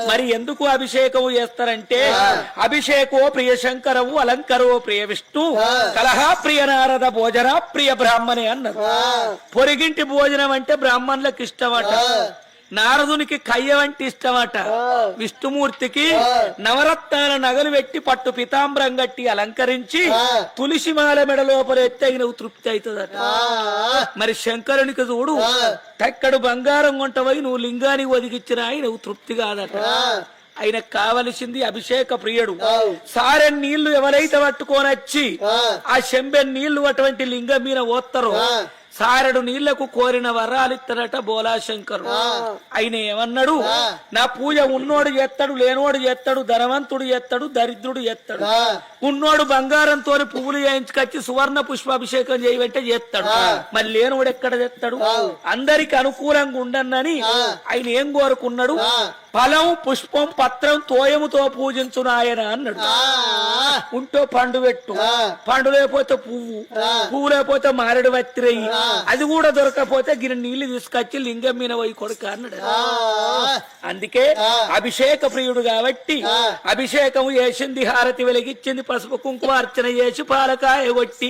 మరి ఎందుకు అభిషేకం చేస్తారంటే అభిషేకో ప్రియ శంకరవు అలంకరో ప్రియ విష్ణు కలహ ప్రియ నారద భోజన ప్రియ బ్రాహ్మణే అన్నారు. పొరిగింటి భోజనం అంటే బ్రాహ్మణులకు ఇష్టమట, నారదునికి కయ్యం అంటే ఇష్టమట, విష్ణుమూర్తికి నవరత్నాల నగలు పెట్టి పట్టు పితాంబరం గట్టి అలంకరించి తులసిమాల మెడ లోపల ఎత్తే నువ్వు తృప్తి అవుతుందట. మరి శంకరునికి చూడు తక్కడు బంగారం కొంటవై నువ్వు లింగానికి ఒదిగిచ్చిన నువ్వు తృప్తి కాదట. ఆయనకు కావలసింది అభిషేక ప్రియుడు. సారెన్ నీళ్లు ఎవరైతే పట్టుకోనొచ్చి ఆ చెంబెన్ నీళ్లు అటువంటి లింగం మీద ఓత్తరు సారెడు నీళ్లకు కోరిన వరాలు ఇస్తాడట బోలాశంకరు. ఆయన ఏమన్నాడు, నా పూజ ఉన్నోడు చేస్తాడు, లేనోడు చేస్తాడు, ధనవంతుడు చేస్తాడు, దరిద్రుడు చేస్తాడు. ఉన్నోడు బంగారంతో పువ్వులు చేయించుకొచ్చి సువర్ణ పుష్పాభిషేకం చేయమంటే చేస్తాడు, మరి లేనోడు ఎక్కడ చేస్తాడు? అందరికి అనుకూలంగా ఉండనని ఆయన ఏం కోరుకున్నాడు, ఫలం పుష్పం పత్రం తోయముతో పూజించును ఆయన అన్నాడు. ఉంటో పండు పెట్టు, పండు లేకపోతే పువ్వు, పువ్వు లేకపోతే మారేడు వత్తిరయ్యి, అది కూడా దొరకపోతే గిరి నీళ్లు తీసుకొచ్చి లింగం మీద పోయి కొడుక అన్నాడు. అందుకే అభిషేక ప్రియుడు కాబట్టి అభిషేకం చేసింది, హారతి వెలిగించింది, పసుపు కుంకుమ అర్చన చేసి పాలకాయ కొట్టి